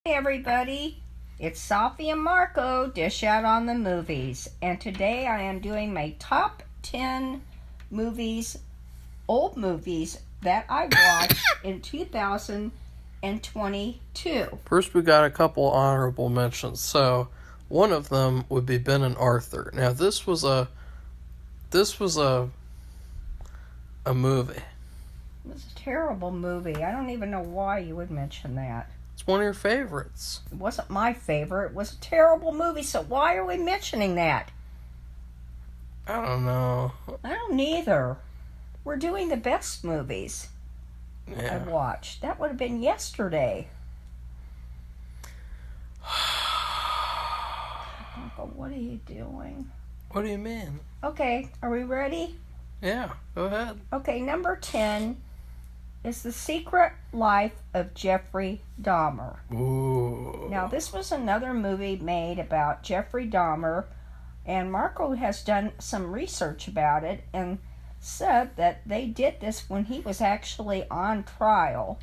Hey everybody, it's Safi and Marco, Dish Out on the Movies, and today I am doing my top 10 movies, old movies, that I watched in 2022. First, we got a couple honorable mentions. So, one of them would be Ben and Arthur. Now, this was a movie. It was a terrible movie. I don't even know why you would mention that. It's one of your favorites. It wasn't my favorite. It was a terrible movie, so why are we mentioning that? I don't know. I don't either. We're doing the best movies I watched. That would have been yesterday. Uncle, what are you doing? What do you mean? Okay, are we ready? Yeah, go ahead. Okay, number 10 is The Secret Life of Jeffrey Dahmer. Ooh. Now, this was another movie made about Jeffrey Dahmer, and Marco has done some research about it and said that they did this when he was actually on trial,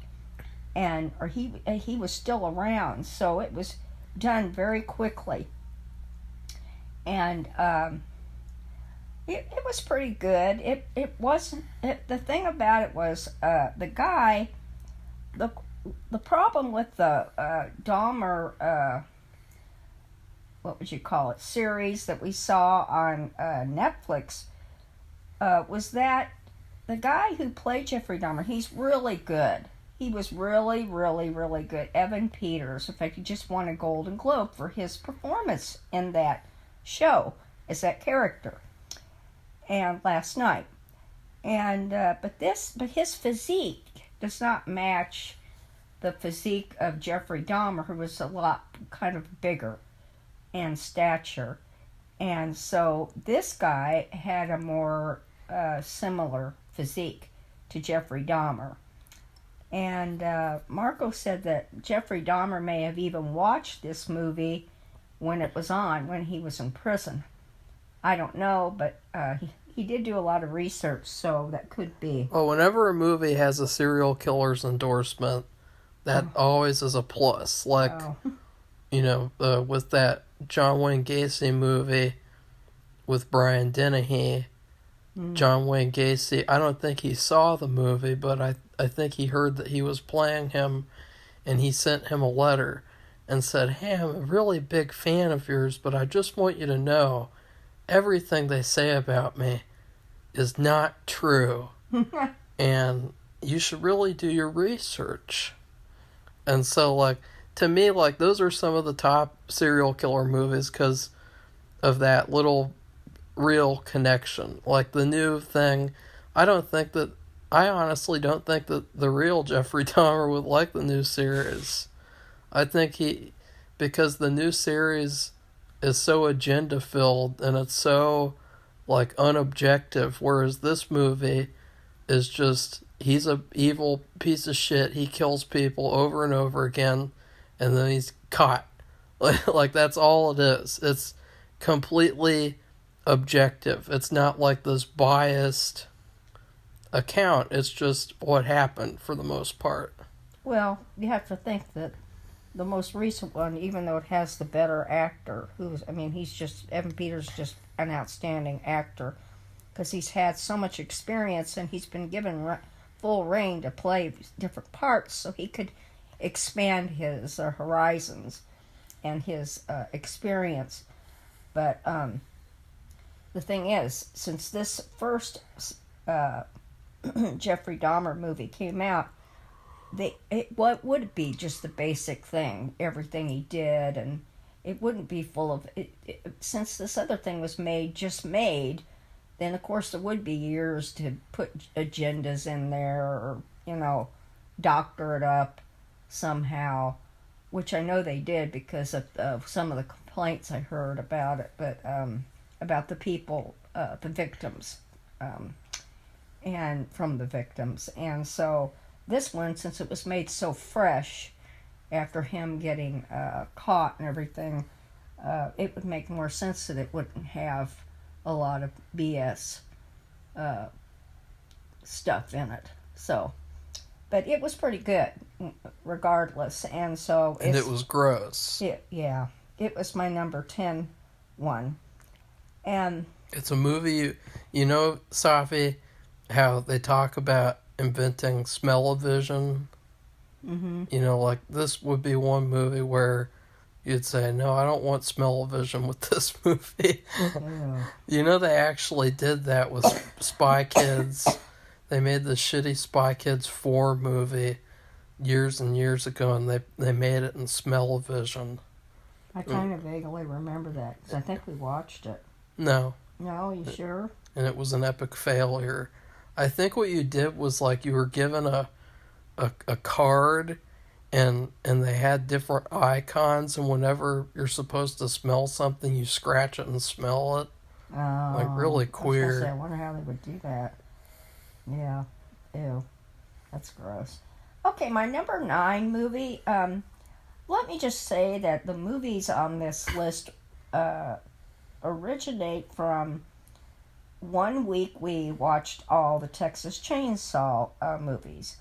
or he was still around, so it was done very quickly. And it was pretty good. It wasn't. The thing about it was the guy. The problem with the Dahmer, what would you call it, series that we saw on Netflix, was that the guy who played Jeffrey Dahmer, he's really good. He was really, really, really good. Evan Peters. In fact, he just won a Golden Globe for his performance in that show as that character. And last night, and but his physique does not match the physique of Jeffrey Dahmer, who was a lot kind of bigger in stature, and so this guy had a more similar physique to Jeffrey Dahmer. And Marco said that Jeffrey Dahmer may have even watched this movie when it was on, when he was in prison. I don't know, but he did do a lot of research, so that could be. Well, whenever a movie has a serial killer's endorsement, that always is a plus. Like, with that John Wayne Gacy movie with Brian Dennehy, John Wayne Gacy, I don't think he saw the movie, but I think he heard that he was playing him, and he sent him a letter and said, "Hey, I'm a really big fan of yours, but I just want you to know everything they say about me is not true. And you should really do your research." And so, to me, those are some of the top serial killer movies because of that little real connection. Like the new thing, I honestly don't think that the real Jeffrey Dahmer would like the new series. I think because the new series is so agenda filled and it's so unobjective, whereas this movie is just, he's a evil piece of shit. He kills people over and over again and then he's caught. That's all it is. It's completely objective. It's not like this biased account. It's just what happened for the most part. Well, you have to think that the most recent one, even though it has the better actor, Evan Peters is just an outstanding actor because he's had so much experience and he's been given full reign to play different parts so he could expand his horizons and his experience. But the thing is, since this first Jeffrey Dahmer movie came out, what would be just the basic thing, everything he did, and it wouldn't be full of since this other thing was made, then of course there would be years to put agendas in there or doctor it up somehow, which I know they did because of some of the complaints I heard about it, but about the people, the victims, and from the victims. And so this one, since it was made so fresh after him getting caught and everything, it would make more sense that it wouldn't have a lot of BS stuff in it. So but it was pretty good, regardless. And so it was gross. Yeah, it was my number 10 one. And it's a movie, you know, Safi, how they talk about inventing smell-o-vision. Mm-hmm. You know, like this would be one movie where you'd say, no, I don't want smell-o-vision with this movie. Yeah. You know, they actually did that with Spy Kids. They made the shitty Spy Kids 4 movie years and years ago, and they made it in smell-o-vision. I kind of vaguely remember that, because I think we watched it. No. No, you sure? And it was an epic failure. I think what you did was, like, you were given a card, and they had different icons, and whenever you're supposed to smell something, you scratch it and smell it. Oh. Like, really queer. I wonder how they would do that. Yeah. Ew. That's gross. Okay, my number 9 movie, let me just say that the movies on this list originate from one week we watched all the Texas Chainsaw movies.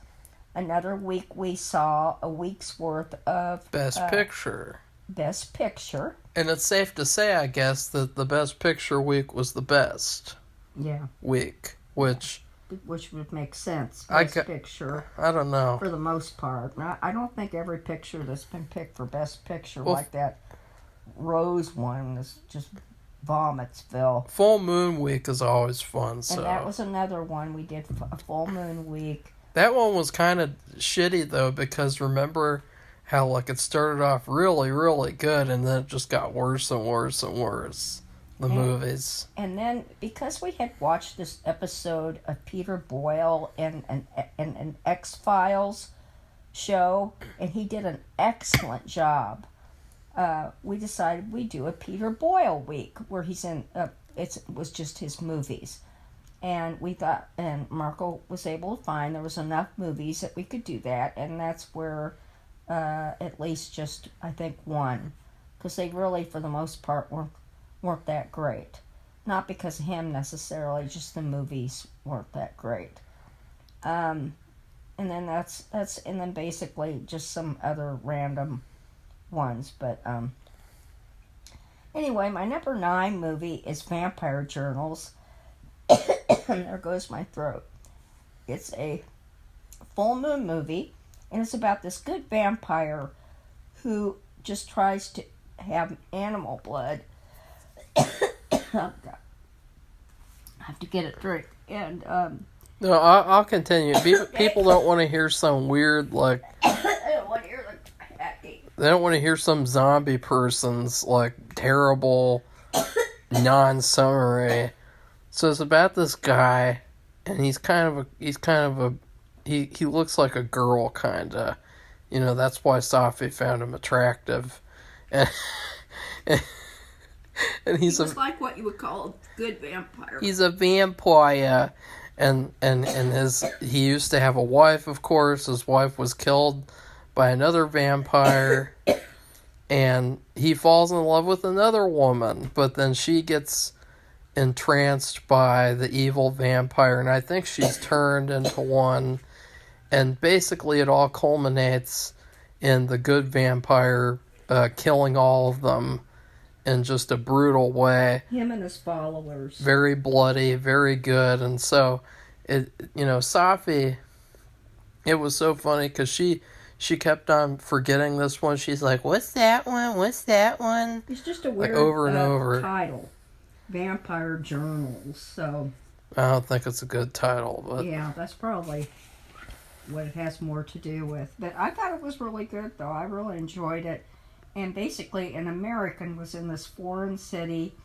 Another week we saw a week's worth of Best Picture. Best Picture. And it's safe to say, I guess, that the Best Picture week was the best week, which would make sense. Best Picture. I don't know. For the most part. I don't think every picture that's been picked for Best Picture, like that Rose one, is just vomits, Phil. Full Moon Week is always fun. So. And that was another one. We did a Full Moon Week. That one was kind of shitty, though, because remember how, like, it started off really, really good, and then it just got worse and worse and worse. The movies. And then, because we had watched this episode of Peter Boyle in an X-Files show, and he did an excellent job, we decided we'd do a Peter Boyle week, where he's in, it was just his movies. And we thought, and Marco was able to find there was enough movies that we could do that, and that's where at least just, I think, one. Because they really, for the most part, weren't that great. Not because of him necessarily, just the movies weren't that great. And then that's and then basically just some other random ones. But anyway, my number 9 movie is Vampire Journals. There goes my throat. It's a full moon movie, and it's about this good vampire who just tries to have animal blood. Oh, God. I have to get a drink. And, no, I'll continue. People don't want to hear some weird, like... I don't want to hear, like, hacking. They don't want to hear some zombie person's, like, terrible non-summary. So it's about this guy, and he looks like a girl, kinda. You know, that's why Safi found him attractive. And he's like what you would call a good vampire. He's a vampire, and he used to have a wife, of course. His wife was killed by another vampire, and he falls in love with another woman, but then she gets entranced by the evil vampire, and I think she's turned into one, and basically it all culminates in the good vampire killing all of them in just a brutal way. Him and his followers. Very bloody, very good. And so, Safi, it was so funny because she kept on forgetting this one. She's like, what's that one? What's that one? It's just a weird over and over. Title. Vampire Journals. So I don't think it's a good title. But yeah, that's probably what it has more to do with. But I thought it was really good, though. I really enjoyed it. And basically, an American was in this foreign city,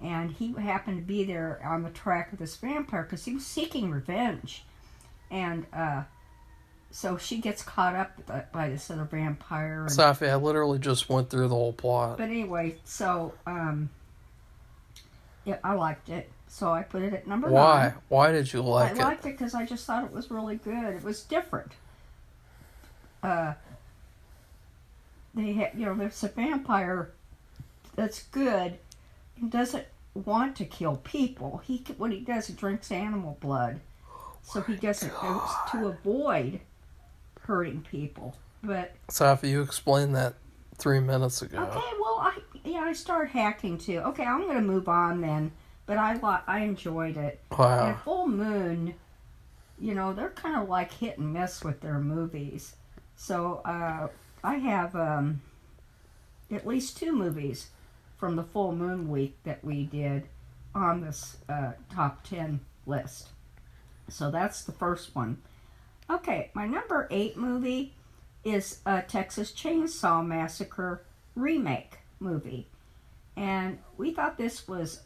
and he happened to be there on the track of this vampire because he was seeking revenge. And so she gets caught up by this other vampire. And, Safi, I literally just went through the whole plot. But anyway, so yeah, I liked it. So I put it at number 9. Why? Why did you like it? I liked it because I just thought it was really good. It was different. There's a vampire that's good and doesn't want to kill people. What he does, he drinks animal blood. So he doesn't, to avoid hurting people. But Safi, you explained that 3 minutes ago. Okay, well, I started hacking too. Okay, I'm going to move on then. But I enjoyed it. Wow. And Full Moon, they're kind of like hit and miss with their movies. So I have at least 2 movies from the Full Moon week that we did on this top 10 list. So that's the first one. Okay, my number 8 movie is a Texas Chainsaw Massacre remake movie. And we thought this was...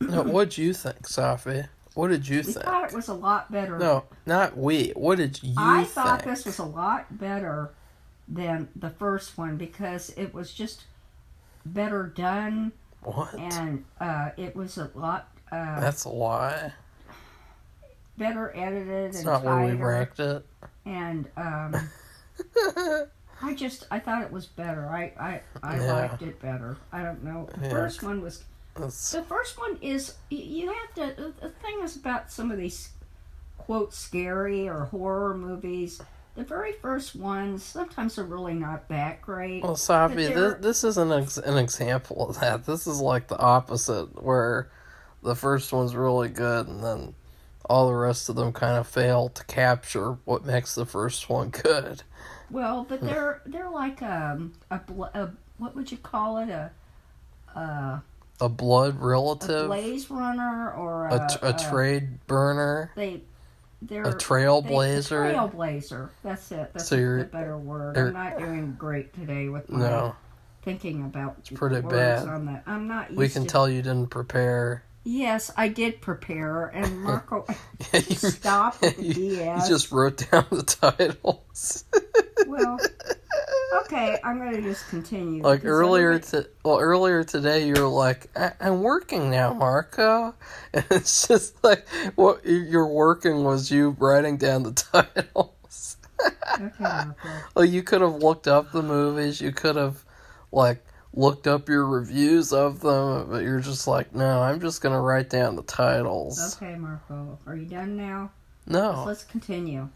No, what'd you think, Safi? What did you think? We thought it was a lot better. No, not we. What did you think? I thought this was a lot better than the first one because it was just better done. What? And it was a lot... That's a lie. Better edited It's and not tighter. where we ranked it. And I thought it was better. I liked it better. I don't know. The first one was... The first one is, you have to, the thing is about some of these, quote, scary or horror movies, the very first ones, sometimes are really not that great. Well, Safi, this is an example of that. This is like the opposite, where the first one's really good, and then all the rest of them kind of fail to capture what makes the first one good. Well, but they're like what would you call it, a blood relative, a blaze runner, or a trade burner, they're a trailblazer. Trailblazer. That's it. That's the better word. I'm not doing great today with my thinking about it's pretty words bad. On that. I'm not. We can tell you didn't prepare. Yes, I did prepare, and Marco, stop with the BS. You just wrote down the titles. Well, okay, I'm going to just continue. Like earlier today, you were like, "I'm working now, Marco," and it's just like what your working was you writing down the titles. Okay, Marco. Well, you could have looked up the movies. You could have looked up your reviews of them, but you're just like, no, I'm just gonna write down the titles. Okay, Marco, are you done now? No. Let's continue.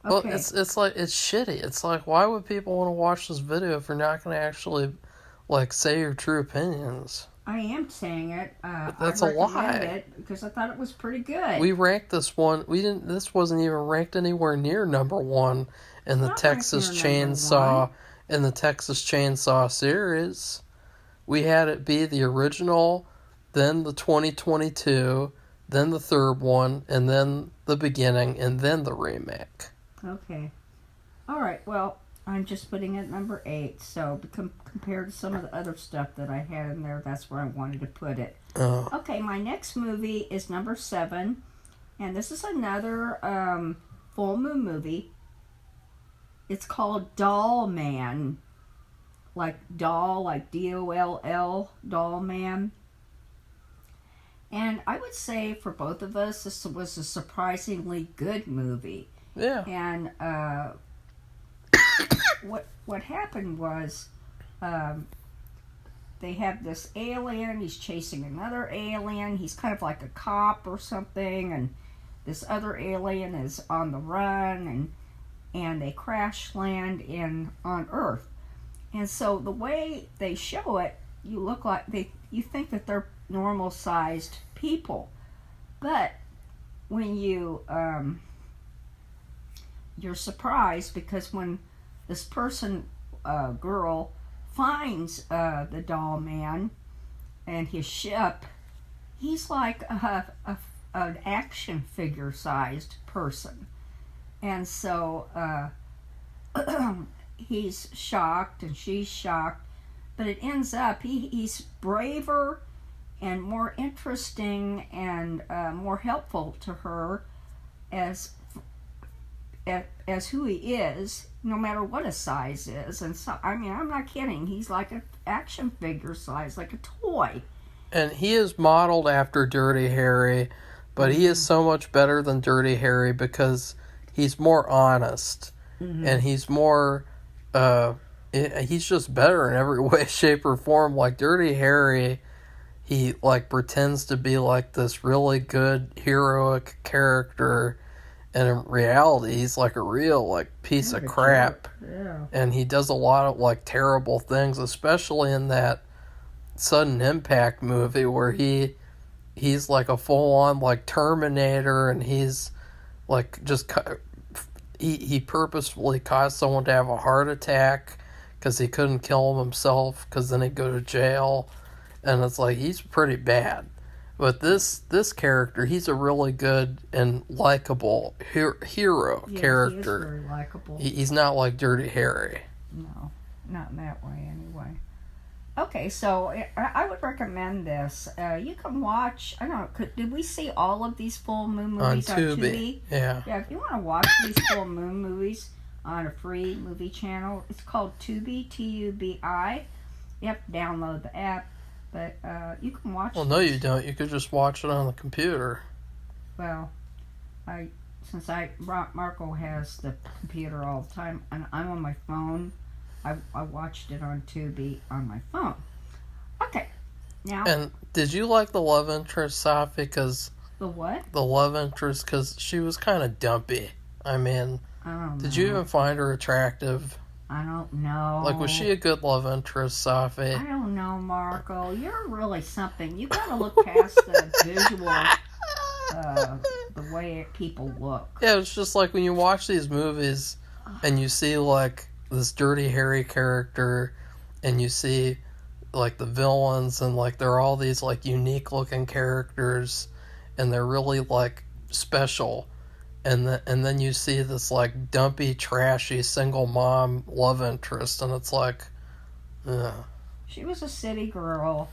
Okay. Well, it's like, it's shitty. It's like, why would people want to watch this video if you're not gonna actually say your true opinions? I am saying it. That's a lie. It because I thought it was pretty good. We ranked this one. This wasn't even ranked anywhere near number 1 in the Texas Chainsaw. In the Texas Chainsaw series, we had it be the original, then the 2022, then the third one, and then the beginning, and then the remake. Okay. All right, well, I'm just putting it at number 8, so compared to some of the other stuff that I had in there, that's where I wanted to put it. Oh. Okay, my next movie is number 7, and this is another Full Moon movie. It's called Dollman. Like doll, like D-O-L-L, Dollman. And I would say for both of us, this was a surprisingly good movie. Yeah. And what happened was they have this alien, he's chasing another alien, he's kind of like a cop or something, and this other alien is on the run, and they crash land on Earth. And so the way they show it, you think that they're normal sized people. But when you're surprised because when this girl finds the doll man and his ship, he's like an action figure sized person. And so he's shocked and she's shocked, but it ends up he's braver and more interesting and more helpful to her as who he is, no matter what his size is. And so, I mean, I'm not kidding, he's like an action figure size, like a toy. And he is modeled after Dirty Harry, but he is so much better than Dirty Harry because he's more honest, and he's more, he's just better in every way, shape, or form. Like Dirty Harry, he pretends to be like this really good heroic character, And in reality, he's like a real, like, piece of crap. Yeah. And he does a lot of, like, terrible things, especially in that Sudden Impact movie where he's like a full-on, like, Terminator, and he's, like, just... He purposefully caused someone to have a heart attack because he couldn't kill him himself because then he'd go to jail. And it's like, he's pretty bad. But this character, he's a really good and likable hero character. He is very likable. He's not like Dirty Harry. No, not in that way anyway. Okay, so I would recommend this. You can watch, I don't know, did we see all of these full moon movies on Tubi? Yeah. Yeah, if you want to watch these full moon movies on a free movie channel, it's called Tubi, Tubi. You have to download the app. But you can watch. Well, no, you don't. You could just watch it on the computer. Well, since Marco has the computer all the time, and I'm on my phone, I watched it on Tubi on my phone. Okay, now. And did you like the love interest, Safi? Because the what? The love interest, because she was kind of dumpy. I mean, I don't know. Did you even find her attractive? I don't know. Like, was she a good love interest, Safi? I don't know, Marco. You're really something. You gotta look past the visual, the way people look. Yeah, it's just like when you watch these movies and you see, like, this Dirty Harry character and you see, like, the villains and, like, they're all these, like, unique-looking characters and they're really, like, special. And then you see this, like, dumpy, trashy, single mom love interest, and it's like, ugh. She was a city girl,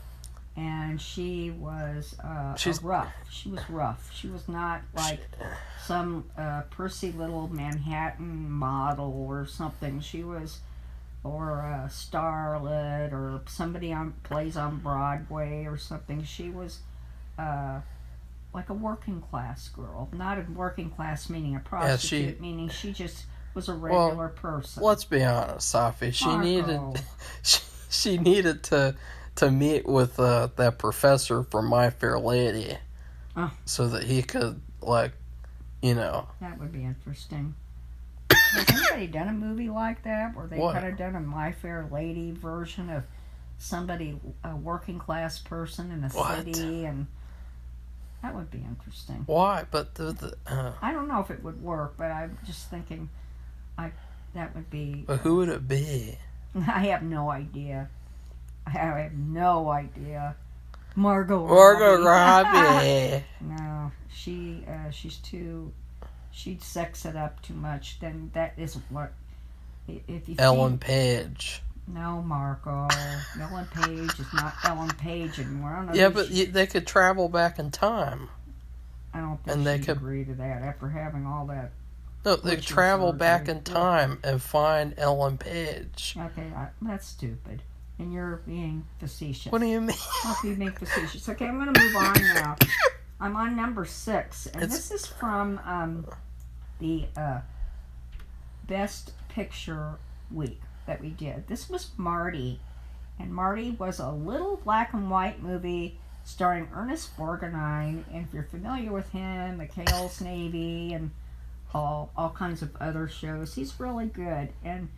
and she was rough. She was rough. She was not like some prissy little Manhattan model or something. She was, or a starlet, or somebody plays on Broadway or something. She was, like a working class girl. Not a working class meaning a prostitute, meaning she just was a regular person. Let's be honest, Safi. She needed to meet with that professor from My Fair Lady so that he could, like, you know. That would be interesting. Has anybody done a movie like that where they kind of done a My Fair Lady version of somebody, a working class person in a city, and that would be interesting. Why? But I don't know if it would work, but I'm just thinking, that would be. But who would it be? I have no idea. I have no idea. Margot Robbie. No, she's too. She'd sex it up too much. Then that isn't what. If you Ellen Page. No, Marco. Ellen Page is not Ellen Page anymore. Yeah, but they could travel back in time. I don't think she'd agree to that after having all that. No, they could travel back in time and find Ellen Page. Okay, that's stupid. And you're being facetious. What do you mean? I'll be being facetious. Okay, I'm going to move on now. I'm on number 6. And this is from the Best Picture week that we did. This was Marty, and Marty was a little black and white movie starring Ernest Borgnine, and if you're familiar with him, McHale's Navy and all kinds of other shows, he's really good. And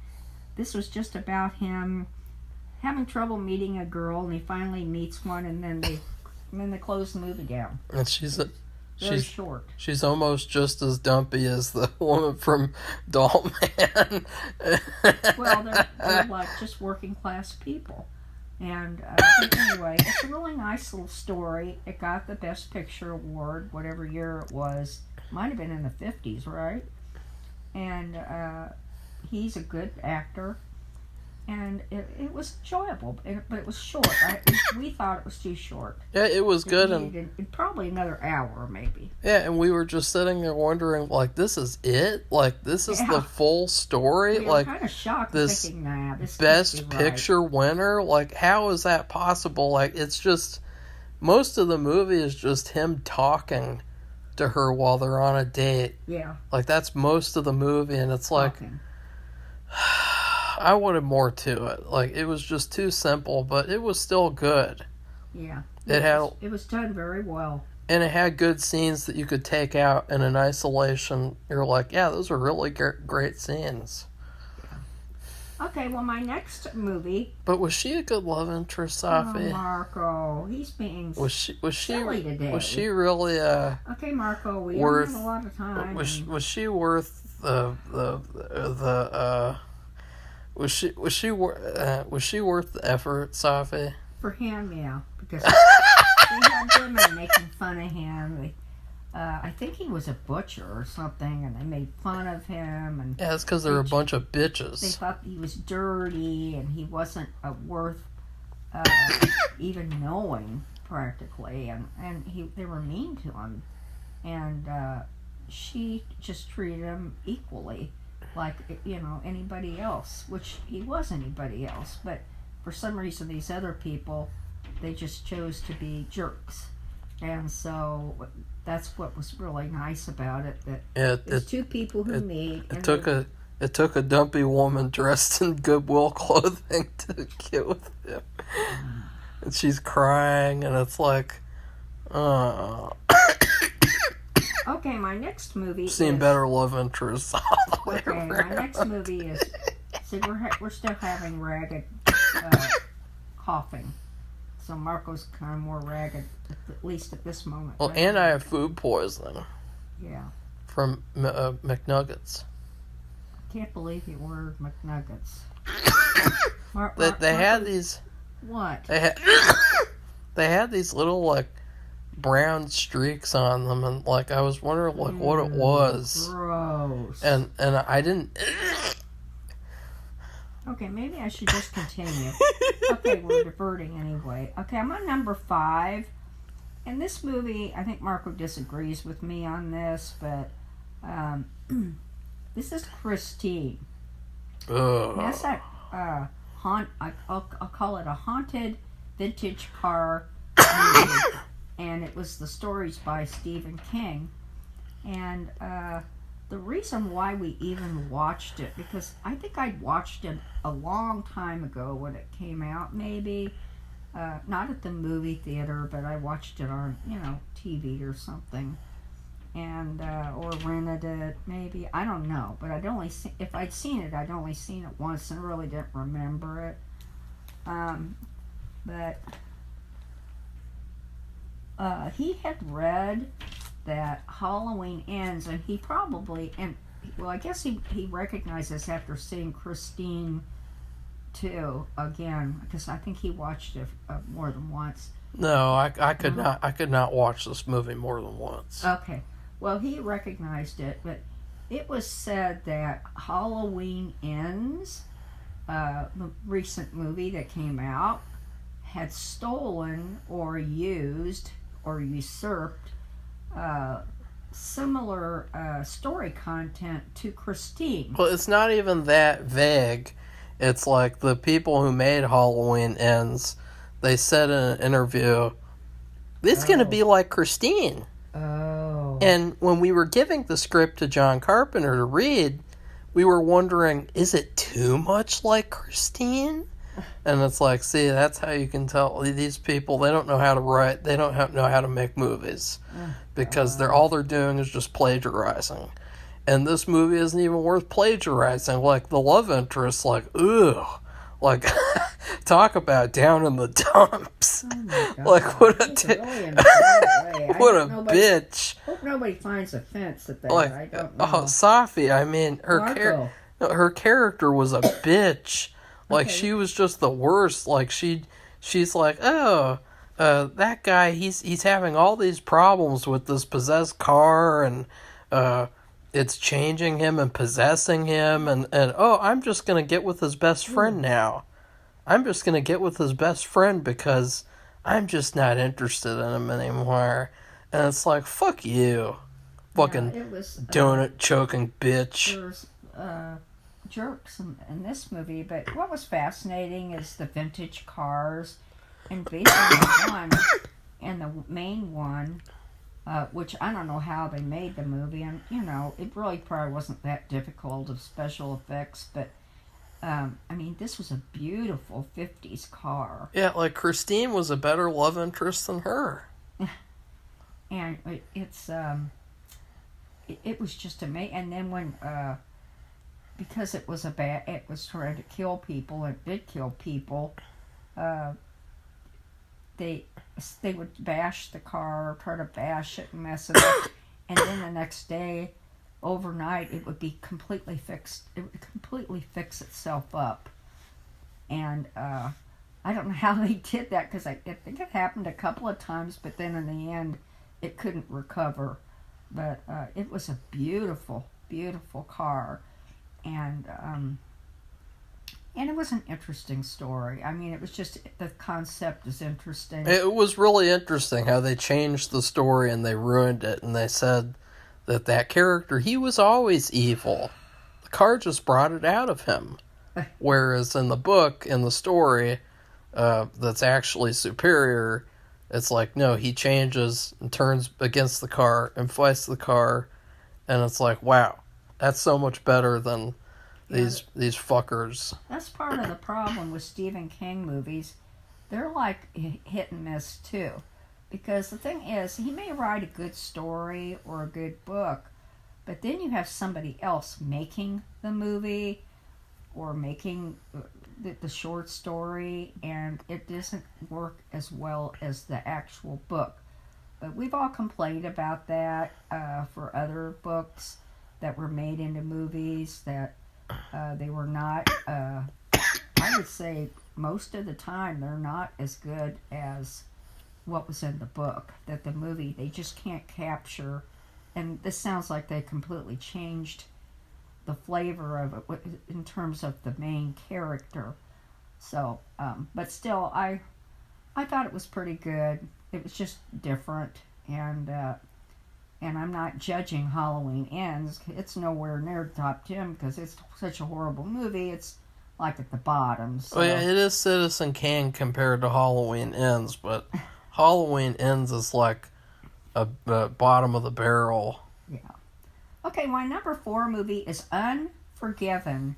this was just about him having trouble meeting a girl, and he finally meets one, and then they close the movie down. And she's short. She's almost just as dumpy as the woman from Dollman. Well, they're like just working class people. And anyway, it's a really nice little story. It got the Best Picture award, whatever year it was. Might have been in the 50s, right? And he's a good actor. And it was enjoyable, but it was short. We thought it was too short. Yeah, it was good. And probably another hour, maybe. Yeah, and we were just sitting there wondering, like, this is it? Like, this is the full story? We were kind of shocked thinking, this Best Picture winner? Like, how is that possible? Like, it's just, most of the movie is just him talking to her while they're on a date. Yeah. Like, that's most of the movie, and it's like... I wanted more to it. Like, it was just too simple, but it was still good. Yeah. It was done very well. And it had good scenes that you could take out in an isolation. You're like, yeah, those are really great scenes. Okay, well, my next movie. But was she a good love interest, Safi? Oh, Marco, he's being silly today. Was she really Okay, Marco, we don't have a lot of time. Was she worth was she worth the effort, Safi? For him, yeah, because they had women making fun of him. I think he was a butcher or something, and they made fun of him. And yeah, it's because they were a bunch of bitches. They thought he was dirty, and he wasn't worth even knowing, practically. And they were mean to him. And she just treated him equally, like, anybody else, which he was anybody else. But for some reason, these other people, they just chose to be jerks. And so that's what was really nice about it. That it's two people who meet. It took a dumpy woman dressed in Goodwill clothing to get with him, and she's crying, and it's like, Okay, my next movie. Seen better love interests. Okay, my next movie is. See, we're still having ragged coughing. So Marco's kind of more ragged, at least at this moment. Well, and I have food poisoning. Yeah. From McNuggets. Can't believe you ordered McNuggets. They had these. What? They had these little like brown streaks on them, and like I was wondering like what it was. Gross. And I didn't. Okay, maybe I should just continue. Okay, we're diverting anyway. Okay, I'm on number 5. And this movie, I think Marco disagrees with me on this, but this is Christine. That's that I'll call it a haunted vintage car movie. And it was the stories by Stephen King. And the reason why we even watched it, because I think I'd watched it a long time ago when it came out, maybe. Not at the movie theater, but I watched it on, TV or something. And, or rented it, maybe. I don't know. But if I'd seen it, I'd only seen it once and really didn't remember it. But he had read that Halloween Ends, and he probably, I guess he recognizes after seeing Christine 2 again, because I think he watched it more than once. No, I could not watch this movie more than once. Okay, well, he recognized it, but it was said that Halloween Ends, the recent movie that came out, had stolen or used or usurped similar story content to Christine. Well, it's not even that vague. It's like the people who made Halloween Ends, they said in an interview, it's going to be like Christine. Oh. And when we were giving the script to John Carpenter to read, we were wondering, is it too much like Christine? And it's like, see, that's how you can tell these people, they don't know how to write, they don't know how to make movies. Because all they're doing is just plagiarizing. And this movie isn't even worth plagiarizing. Like, the love interest, like, ugh. Like, talk about down in the dumps. Oh like, what a bitch. Hope nobody finds offense at that. Like, I don't know. Safi, I mean, her character was a bitch. Like, she was just the worst. Like, she's like, that guy, he's having all these problems with this possessed car, and it's changing him and possessing him, and I'm just going to get with his best friend now. I'm just going to get with his best friend because I'm just not interested in him anymore. And it's like, fuck you. Fucking donut choking bitch. There's jerks in this movie, but what was fascinating is the vintage cars, and basically one, and the main one, which I don't know how they made the movie, and it really probably wasn't that difficult of special effects, but I mean, this was a beautiful 50s car. Yeah, like Christine was a better love interest than her. and it was just amazing. And then when because it was trying to kill people, it did kill people. They would bash the car, try to bash it and mess it up, and then the next day, overnight, it would be completely fixed. It would completely fix itself up, and I don't know how they did that, because I think it happened a couple of times, but then in the end, it couldn't recover. But it was a beautiful, beautiful car, and it was an interesting story. I mean, it was just, the concept is interesting. It was really interesting how they changed the story and they ruined it, and they said that character, he was always evil. The car just brought it out of him. Whereas in the book, in the story, that's actually superior, it's like, no, he changes and turns against the car and fights the car, and it's like, wow, that's so much better than these fuckers. That's part of the problem with Stephen King movies. They're like hit and miss too. Because the thing is, he may write a good story or a good book, but then you have somebody else making the movie or making the short story, and it doesn't work as well as the actual book. But we've all complained about that for other books that were made into movies, that they were not, I would say most of the time, they're not as good as what was in the book. That the movie, they just can't capture, and this sounds like they completely changed the flavor of it in terms of the main character. So, but still, I thought it was pretty good. It was just different, and I'm not judging Halloween Ends. It's nowhere near top 10 because it's such a horrible movie. It's like at the bottom. So. Well, yeah, it is Citizen Kane compared to Halloween Ends, but Halloween Ends is like a bottom of the barrel. Yeah. Okay, my number 4 movie is Unforgiven,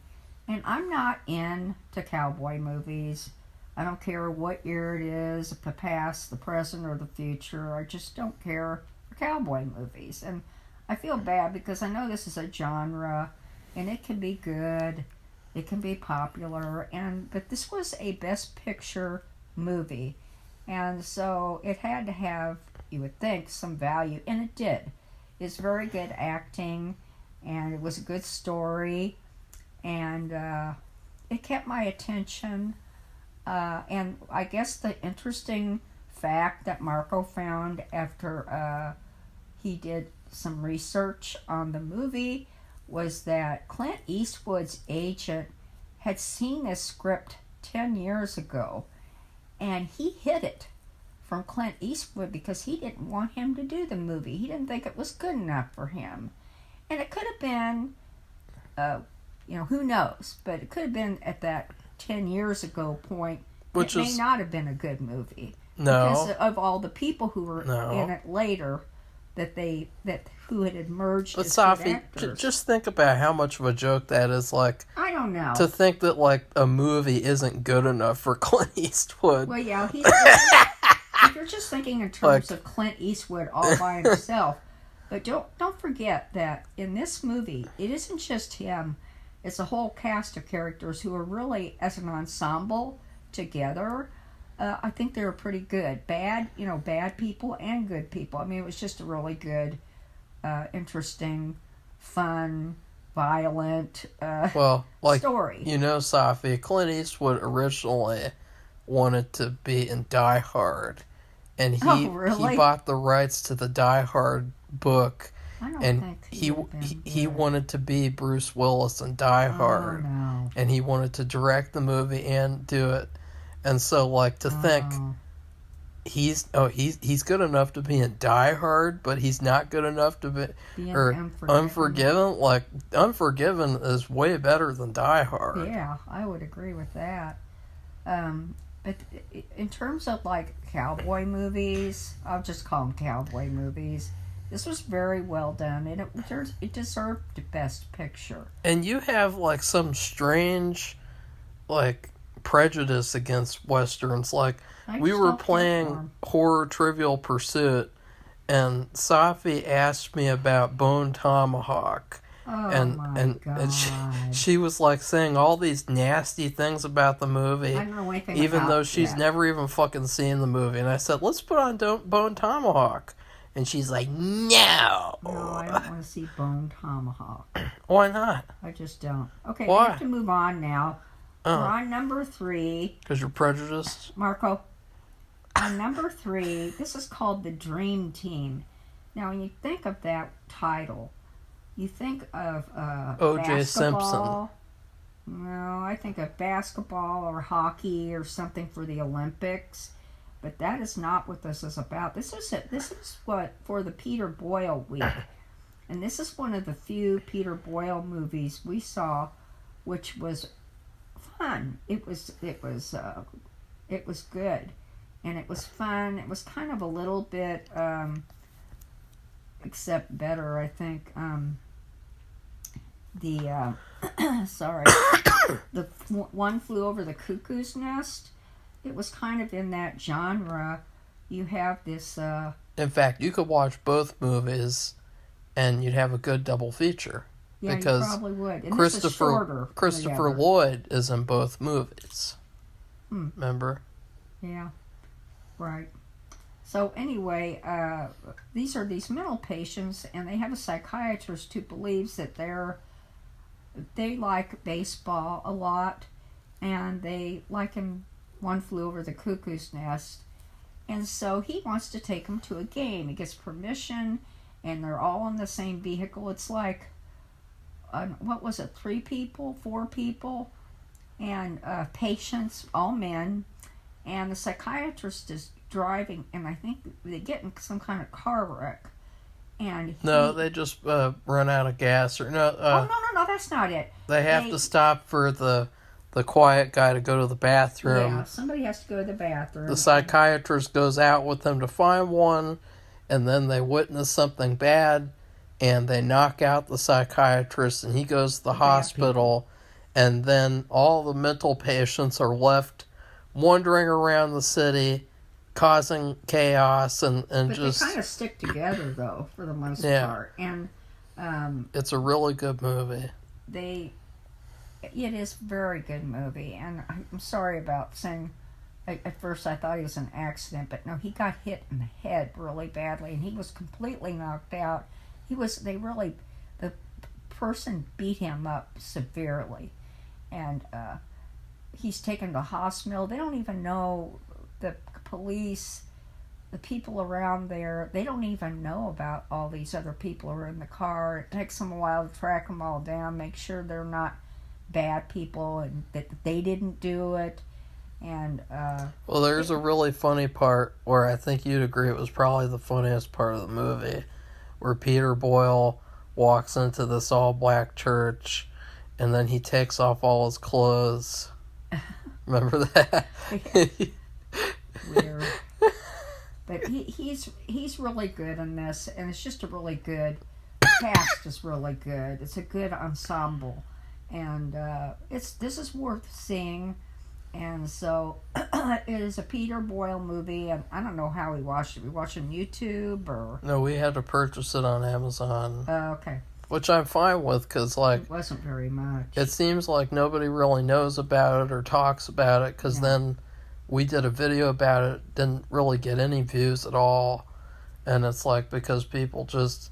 and I'm not into cowboy movies. I don't care what year it is, the past, the present, or the future. I just don't care for cowboy movies. And I feel bad because I know this is a genre, and it can be good, it can be popular, but this was a Best Picture movie. And so it had to have, you would think, some value, and it did. It's very good acting, and it was a good story, and it kept my attention. And I guess the interesting fact that Marco found after he did some research on the movie was that Clint Eastwood's agent had seen this script 10 years ago, and he hid it from Clint Eastwood because he didn't want him to do the movie. He didn't think it was good enough for him. And it could have been, who knows, but it could have been at that 10 years ago point. It may not have been a good movie. No. Because of all the people who were in it later who had emerged as Safi, good actors. Just think about how much of a joke that is. Like, I don't know. To think that, like, a movie isn't good enough for Clint Eastwood. Well, yeah, if you're just thinking in terms of Clint Eastwood all by himself, but don't forget that in this movie, it isn't just him. It's a whole cast of characters who are really, as an ensemble, together. I think they were pretty good. Bad people and good people. I mean, it was just a really good, interesting, fun, violent story. Safi, Clint Eastwood originally wanted to be in Die Hard, and he bought the rights to the Die Hard book, and he wanted to be Bruce Willis in Die Hard, and he wanted to direct the movie and do it. And so, like, to think he's good enough to be in Die Hard, but he's not good enough to be Unforgiven. Like, Unforgiven is way better than Die Hard. Yeah, I would agree with that. But in terms of, like, cowboy movies, I'll just call them cowboy movies. This was very well done, and it deserved the Best Picture. And you have, like, some strange, like, prejudice against westerns. Like, we were playing Horror Trivial Pursuit, and Safi asked me about Bone Tomahawk. Oh and God. she was like saying all these nasty things about the movie, I don't know anything even about though she's that. never even fucking seen the movie. And I said, let's put on Bone Tomahawk. And she's like, no. No, I don't want to see Bone Tomahawk. Why not? I just don't. Okay, Why? we have to move on now. We're on number 3. Because you're prejudiced? Marco, on number 3, this is called The Dream Team. Now, when you think of that title, you think of O.J. basketball. No, I think of basketball or hockey or something for the Olympics. But that is not what this is about. This is what for the Peter Boyle week. And this is one of the few Peter Boyle movies we saw, which was fun. It was good, and it was fun. It was kind of a little bit, except better, I think. Sorry, the One Flew Over the Cuckoo's Nest. It was kind of in that genre. You have this. In fact, you could watch both movies, and you'd have a good double feature. Yeah, because you probably would. And Christopher Lloyd is in both movies. Remember? Yeah, right. So anyway, these are these mental patients, and they have a psychiatrist who believes that they like baseball a lot, and they like One Flew Over the Cuckoo's Nest, and so he wants to take them to a game. He gets permission, and they're all in the same vehicle. It's like, what was it, 3 people, 4 people, and patients, all men, and the psychiatrist is driving, and I think they get in some kind of car wreck. And they just run out of gas, or no. No, that's not it. They have to stop for the quiet guy to go to the bathroom. Yeah, somebody has to go to the bathroom. The psychiatrist goes out with them to find one, and then they witness something bad, and they knock out the psychiatrist, and he goes to the hospital, and then all the mental patients are left wandering around the city, causing chaos, but just... they kind of stick together, though, for the most part. And it's a really good movie. It is a very good movie, and I'm sorry about saying... At first I thought it was an accident, but no, he got hit in the head really badly, and he was completely knocked out. The person beat him up severely, and he's taken to the hospital. They don't even know, the police, the people around there, they don't even know about all these other people who are in the car. It takes them a while to track them all down, make sure they're not bad people and that they didn't do it. And well, there's a really funny part where I think you'd agree it was probably the funniest part of the movie, where Peter Boyle walks into this all-black church, and then he takes off all his clothes. Remember that? Weird. But he's really good in this, and it's just a really good cast. Is really good. It's a good ensemble, and this is worth seeing. And so it is a Peter Boyle movie, and I don't know how we watched it. We watched it on YouTube, or... No, we had to purchase it on Amazon. Okay. Which I'm fine with, because, like... It wasn't very much. It seems like nobody really knows about it or talks about it, because then we did a video about it, didn't really get any views at all. And it's like, because people just...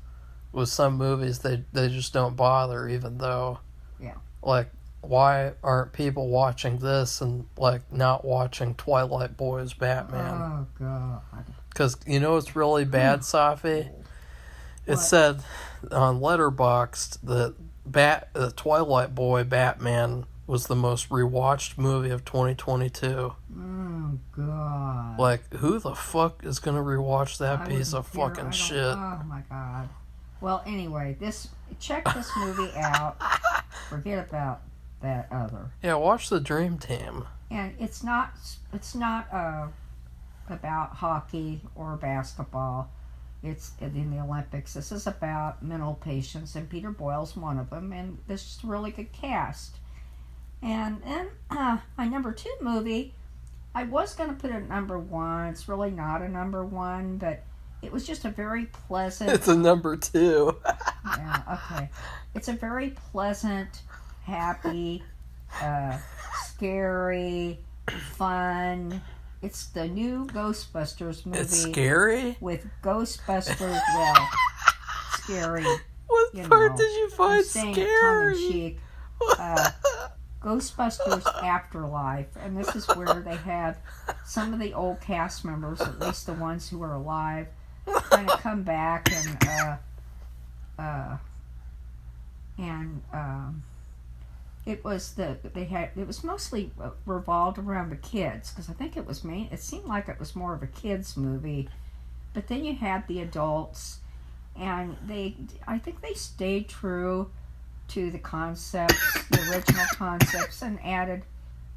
With some movies, they just don't bother, even though... Yeah. Like... Why aren't people watching this and, like, not watching Twilight Boy's Batman? Oh, God. Because, you know what's really bad, Safi? It said on Letterboxd that the Twilight Boy Batman was the most rewatched movie of 2022. Oh, God. Like, who the fuck is going to rewatch that piece of fucking shit? Oh, my God. Well, anyway, check this movie out. Forget about that other. Yeah, watch The Dream Team. And it's not about hockey or basketball. It's in the Olympics. This is about mental patients, and Peter Boyle's one of them, and this is a really good cast. And then my number 2 movie, I was going to put it at number 1. It's really not a number 1, but it was just a very pleasant. It's a number 2. Yeah, okay. It's a very pleasant, happy, scary, fun. It's the new Ghostbusters movie. It's scary? With Ghostbusters, well, scary. What part did you find scary? Tongue-in-cheek. Ghostbusters Afterlife, and this is where they have some of the old cast members, at least the ones who are alive, kind of come back and it was it was mostly revolved around the kids, because I think it seemed like it was more of a kids movie, but then you had the adults, and I think they stayed true to the concepts, the original concepts, and added,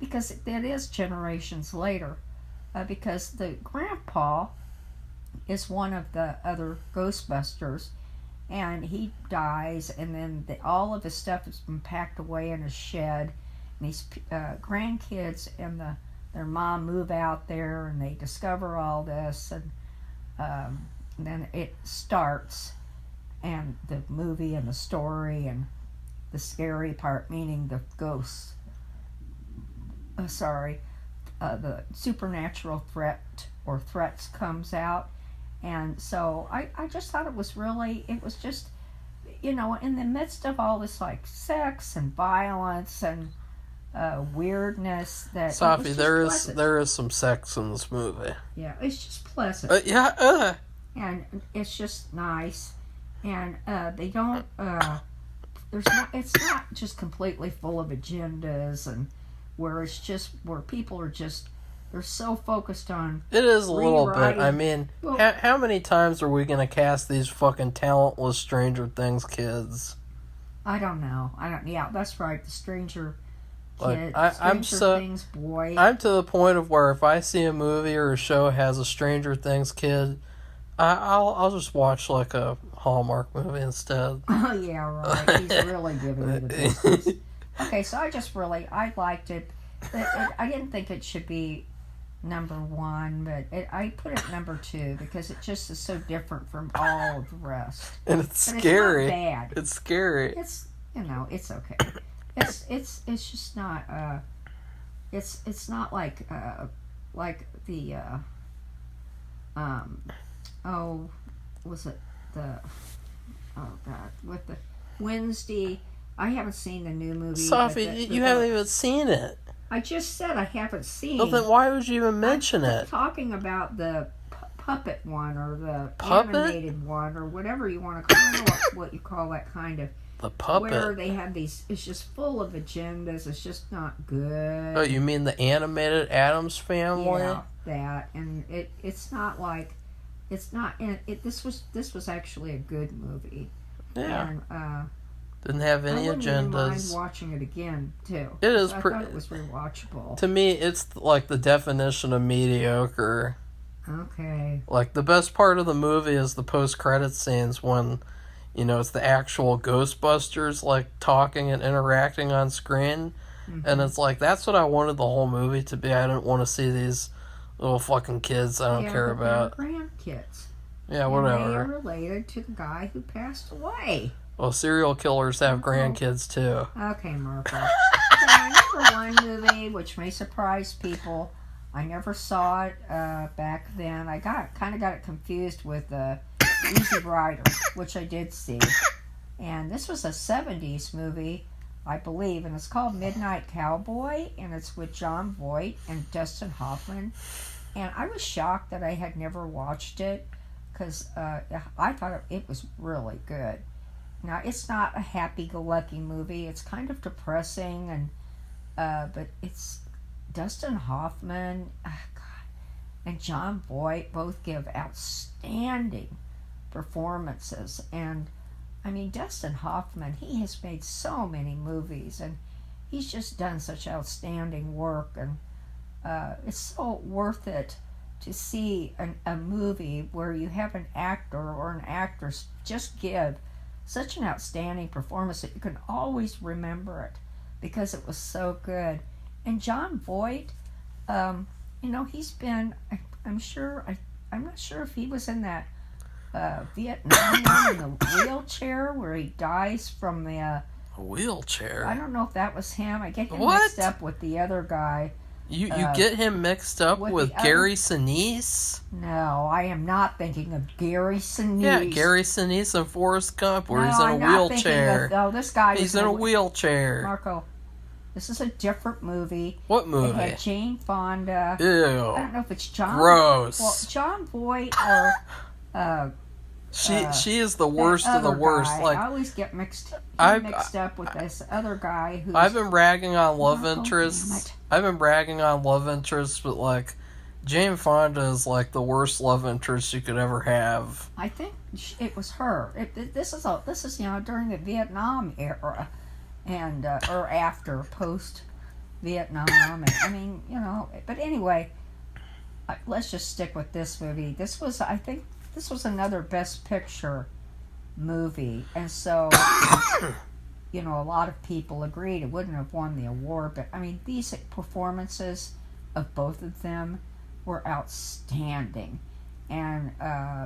because that is generations later, because the grandpa is one of the other Ghostbusters, and he dies, and then all of his stuff has been packed away in a shed, and these grandkids and their mom move out there, and they discover all this, and then it starts, and the movie and the story and the scary part, meaning the ghosts, the supernatural threats comes out. And so I just thought it was just, in the midst of all this like sex and violence and weirdness, that Safi, there is some sex in this movie. Yeah, it's just pleasant. And it's just nice, and they don't. It's not just completely full of agendas, and where people are just, they're so focused on. It is a little bit. I mean, how many times are we going to cast these fucking talentless Stranger Things kids? I don't know. Yeah, that's right. The Stranger kid, Things boy. I'm to the point of where if I see a movie or a show has a Stranger Things kid, I'll just watch like a Hallmark movie instead. Oh yeah, right. He's really giving it a business. Okay, so I liked it. I didn't think it should be number 1, but I put it number 2 because it just is so different from all of the rest. And it's scary. It's not bad. It's scary. It's it's okay. It's just not it's not like the with the Wednesday. I haven't seen the new movie. Safi, you haven't even seen it. I just said I haven't seen. Well, then why would you even mention it? I'm talking about the puppet one, or the animated one, or whatever you want to call it. What you call that kind of. The puppet. Where they have these, it's just full of agendas. It's just not good. Oh, you mean the animated Addams Family? Yeah, that, and it's not like, it's not. This was actually a good movie. Yeah. And, didn't have any I wouldn't agendas. even mind watching it again too. It is. I thought it was rewatchable. To me, it's like the definition of mediocre. Okay. Like the best part of the movie is the post-credit scenes when, it's the actual Ghostbusters like talking and interacting on screen, and it's like that's what I wanted the whole movie to be. I didn't want to see these little fucking kids I don't care about. They're grandkids. Yeah, whatever. And they are related to the guy who passed away. Well, serial killers have grandkids too. Okay, Marco. So my number 1 movie, which may surprise people, I never saw it back then. I kind of got it confused with Easy Rider, which I did see. And this was a 70s movie, I believe, and it's called Midnight Cowboy, and it's with Jon Voight and Dustin Hoffman. And I was shocked that I had never watched it, because I thought it was really good. Now, it's not a happy-go-lucky movie. It's kind of depressing, and but it's Dustin Hoffman and Jon Voight both give outstanding performances. And, I mean, Dustin Hoffman, he has made so many movies, and he's just done such outstanding work, and it's so worth it to see a movie where you have an actor or an actress just give such an outstanding performance that you can always remember it because it was so good. And Jon Voight, he's been, I'm not sure if he was in that Vietnam one in the wheelchair where he dies from the. A wheelchair? I don't know if that was him. I get him What? mixed up with the other guy. You get him mixed up with Gary Sinise? No, I am not thinking of Gary Sinise. Yeah, Gary Sinise and Forrest Gump, where he's in a wheelchair. This guy. He's in a wheelchair. Marco, this is a different movie. What movie? It had Jane Fonda. Ew. I don't know if it's John. Gross. Well, John Voight or. She is the worst of the worst. Guy. Like I always get mixed up with this other guy who. I've been bragging on love interests. I've been bragging on love interests, but like Jane Fonda is like the worst love interest you could ever have. I think it was her. This is during the Vietnam era, and or after post Vietnam. And, I mean, but anyway, let's just stick with this movie. I think this was another Best Picture movie, and so a lot of people agreed it wouldn't have won the award. But I mean, these performances of both of them were outstanding, and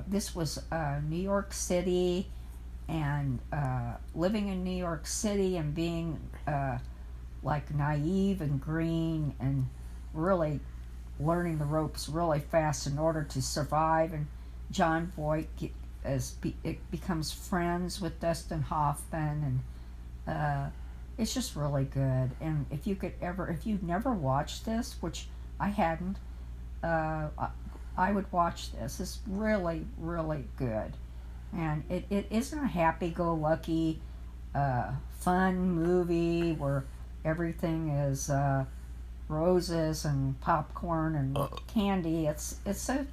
this was New York City, and living in New York City and being like naive and green and really learning the ropes really fast in order to survive. And John Voight becomes friends with Dustin Hoffman, and it's just really good. And if you've never watched this, which I hadn't, I would watch this. It's really, really good. And it isn't a happy-go-lucky, fun movie where everything is roses and popcorn and candy. It's a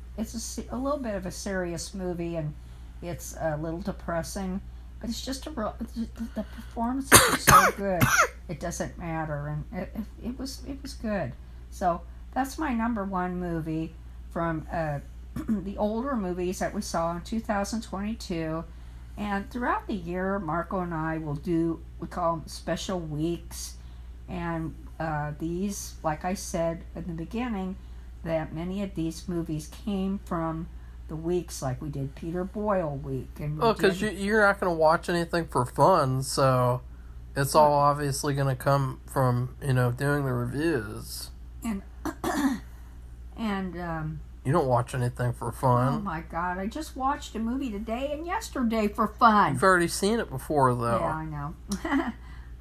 little bit of a serious movie, and it's a little depressing, but it's just the performances are so good it doesn't matter, and it was good. So that's my number one movie from the older movies that we saw in 2022. And throughout the year, Marco and I will we call them special weeks, and these, like I said in the beginning, that many of these movies came from the weeks, like we did Peter Boyle week. Well, because you're not going to watch anything for fun, so it's all obviously going to come from, doing the reviews. And you don't watch anything for fun. Oh my God, I just watched a movie today and yesterday for fun. You've already seen it before, though. Yeah, I know.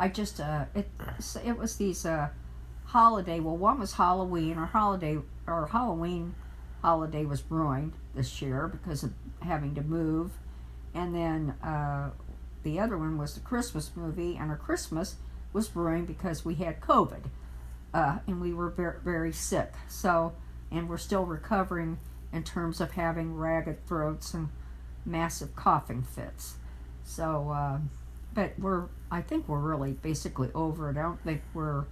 I just, it was these holiday, well, one was Halloween, or Halloween holiday was ruined this year because of having to move. And then the other one was the Christmas movie, and our Christmas was ruined because we had COVID. And we were very, very sick. So, and we're still recovering in terms of having ragged throats and massive coughing fits. So, but I think we're really basically over it. I don't think we're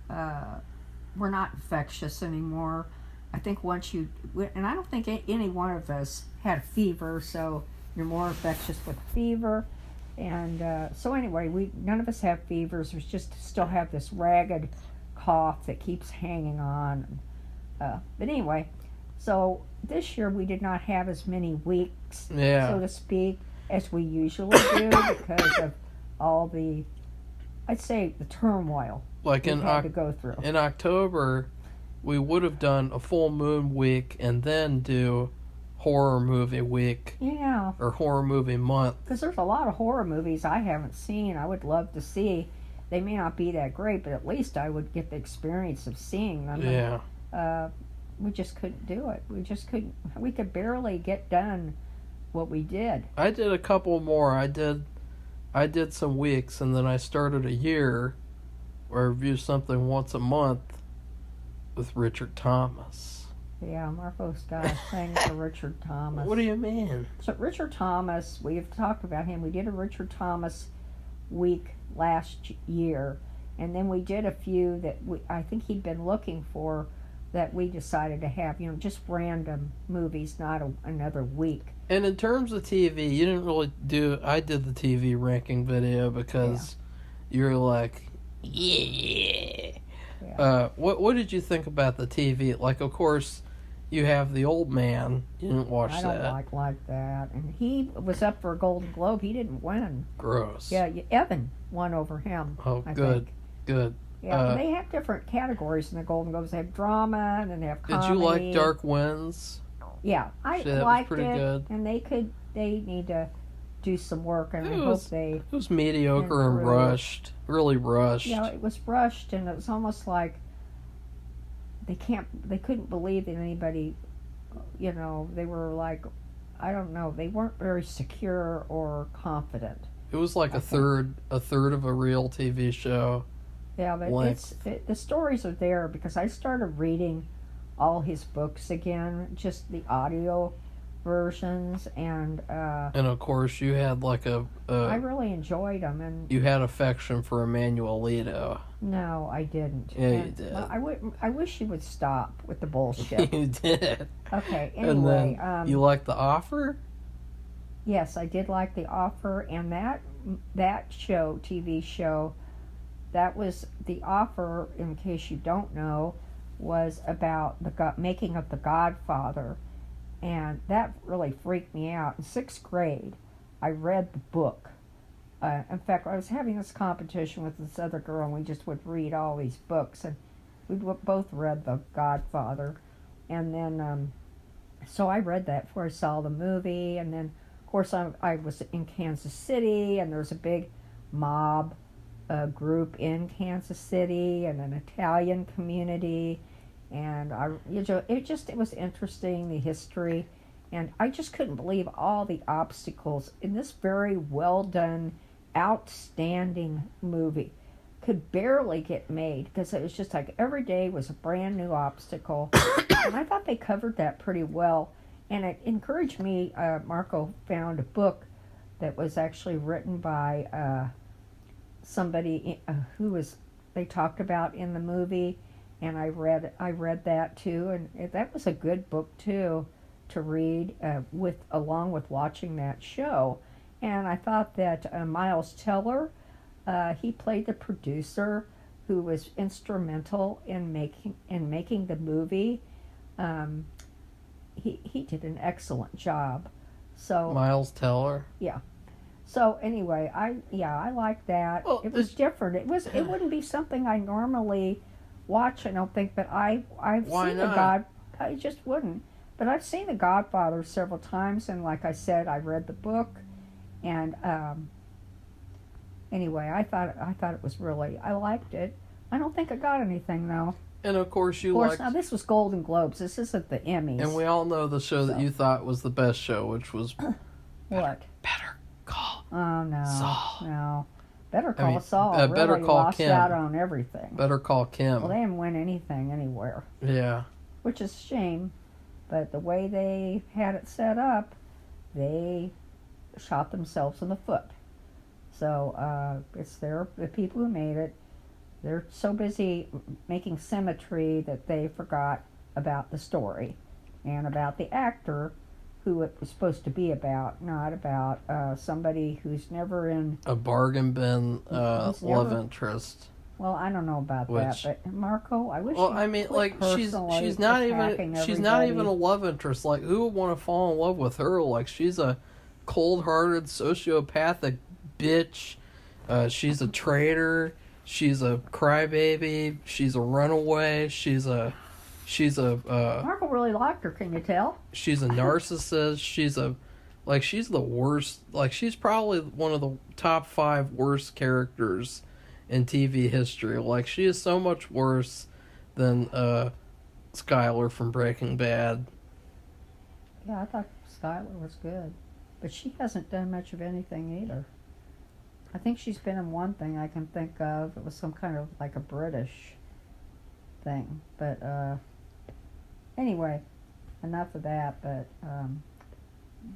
not infectious anymore. I think and I don't think any one of us had a fever, so you're more infectious with fever. And so anyway, none of us have fevers. We just still have this ragged cough that keeps hanging on. But anyway, so this year we did not have as many weeks, so to speak, as we usually do because of all the, I'd say, the turmoil we had to go through. In October, we would have done a full moon week and then do horror movie week. Yeah. Or horror movie month. Because there's a lot of horror movies I haven't seen. I would love to see. They may not be that great, but at least I would get the experience of seeing them. Yeah. And, we just couldn't do it. We could barely get done what we did. I did a couple more. I did some weeks, and then I started a year where I review something once a month with Richard Thomas. Yeah, Marco's got a thing for Richard Thomas. What do you mean? So Richard Thomas, we've talked about him. We did a Richard Thomas week last year, and then we did a few that I think he'd been looking for that we decided to have, just random movies, not another week. And in terms of TV, you didn't really I did the TV ranking video because you're like, yeah. What did you think about the TV? Like, of course, you have The Old Man. You didn't watch that. I don't like that. And he was up for a Golden Globe. He didn't win. Gross. Yeah, Evan won over him. Oh, I good. think. Good. Yeah, they have different categories in the Golden Globes. They have drama, and then they have comedy. Did you like Dark Winds? Yeah, I liked it. Good. And they need to do some work, and I hope they. It was mediocre and rushed. Really rushed. Yeah, it was rushed, and it was almost like they couldn't believe that anybody, they were like, I don't know, they weren't very secure or confident. It was like a third of a real TV show. Yeah, but the stories are there because I started reading all his books again, just the audio versions, and of course you had like I really enjoyed them, and you had affection for Emmanuel Lito. No, I didn't. Yeah, you did. I wish you would stop with the bullshit. You did. Okay. Anyway, and then you liked The Offer? Yes, I did like The Offer, and that TV show, that was The Offer. In case you don't know, was about the making of The Godfather. And that really freaked me out. In 6th grade, I read the book. In fact, I was having this competition with this other girl, and we just would read all these books. And we both read The Godfather. And then, so I read that before I saw the movie. And then, of course, I was in Kansas City, and there was a big mob group in Kansas City, and an Italian community. And it was interesting, the history, and I just couldn't believe all the obstacles in this very well done, outstanding movie. Could barely get made because it was just like every day was a brand new obstacle, and I thought they covered that pretty well. And it encouraged me. Marco found a book that was actually written by somebody who they talked about in the movie. And I read that too, and that was a good book too to read along with watching that show. And I thought that Miles Teller, he played the producer who was instrumental in making the movie. He did an excellent job. So Miles Teller. Yeah. So anyway, I like that. Well, it was different. It wouldn't be something I normally watch, I don't think, but I've seen I just wouldn't. But I've seen The Godfather several times, and like I said, I read the book, and anyway, I thought it was I liked it. I don't think I got anything though. And of course liked... Now this was Golden Globes. This isn't the Emmys. And we all know the show that you thought was the best show, which was what? Better Call Saul. No. Better Call Saul really Better Call lost Kim. out on everything. Better Call Kim. Well, they didn't win anything anywhere. Yeah. Which is a shame, but the way they had it set up, they shot themselves in the foot. So it's the people who made it. They're so busy making symmetry that they forgot about the story and about the actor who it was supposed to be about, not about somebody who's never in a bargain bin love interest. Well, I don't know about that, but Marco, I wish. Well, I mean, like she's not even a love interest. Like, who would want to fall in love with her? Like, she's a cold-hearted, sociopathic bitch. She's a traitor. She's a crybaby. She's a runaway. She's a Marco really liked her, can you tell? She's a narcissist. She's the worst. Like, she's probably one of the top 5 worst characters in TV history. Like, she is so much worse than Skylar from Breaking Bad. Yeah, I thought Skylar was good, but she hasn't done much of anything either. I think she's been in one thing I can think of. It was some kind of like a British thing, but anyway, enough of that. But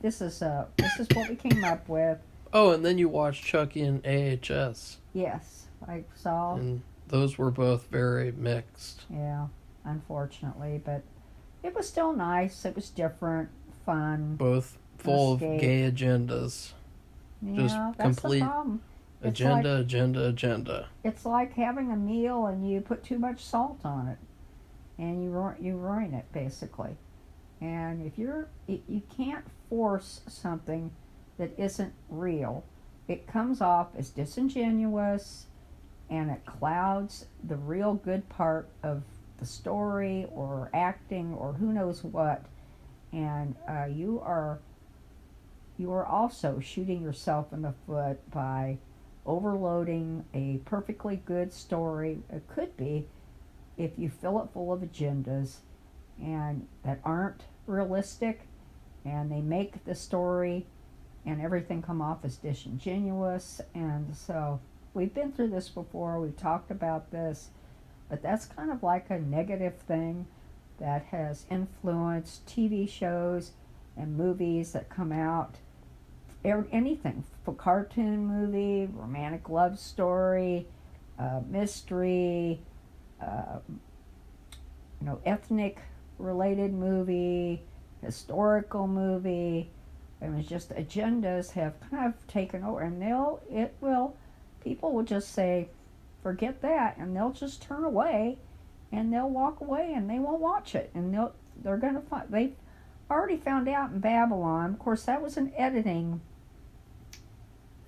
this is what we came up with. Oh, and then you watched Chucky and AHS. Yes, I saw. And those were both very mixed. Yeah, unfortunately, but it was still nice. It was different, fun. Both full of gay agendas. Yeah, just that's complete the problem. agenda. It's like having a meal and you put too much salt on it, and you ruin it basically. And if you can't force something that isn't real. It comes off as disingenuous, and it clouds the real good part of the story or acting or who knows what. And you are also shooting yourself in the foot by overloading a perfectly good story. It could be if you fill it full of agendas and that aren't realistic, and they make the story and everything come off as disingenuous. And so we've been through this before, we've talked about this, but that's kind of like a negative thing that has influenced TV shows and movies that come out. Anything, for cartoon movie, romantic love story, mystery, ethnic related movie, historical movie. It was just agendas have kind of taken over, and people will just say, forget that, and they'll just turn away, and they'll walk away, and they won't watch it, and they're gonna find, they've already found out in Babylon. Of course, that was an editing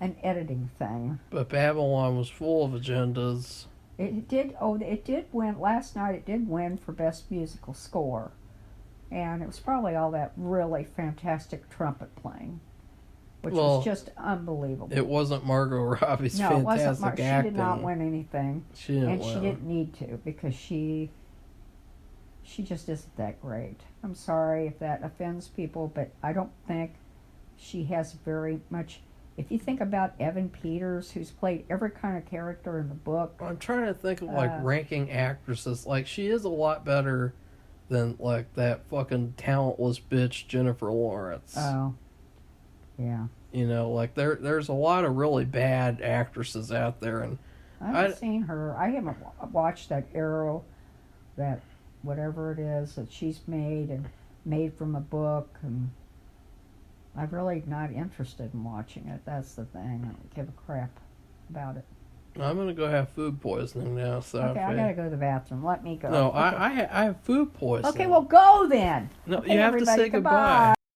thing. But Babylon was full of agendas. It did win last night. It did win for best musical score. And it was probably all that really fantastic trumpet playing, which was just unbelievable. It wasn't Margot Robbie's fantastic acting. She did not win anything. She didn't need to, because she just isn't that great. I'm sorry if that offends people, but I don't think she has very much. If you think about Evan Peters, who's played every kind of character in the book. I'm trying to think of ranking actresses. Like, she is a lot better than like that fucking talentless bitch Jennifer Lawrence. Oh, yeah. Like there's a lot of really bad actresses out there, and I haven't seen her. I haven't watched that Arrow, that whatever it is that she's made from a book, and I'm really not interested in watching it. That's the thing. I don't give a crap about it. I'm gonna go have food poisoning now, Safi. Okay, I gotta go to the bathroom. Let me go. No, okay. I have food poisoning. Okay, well, go then. No, okay, you have to say goodbye.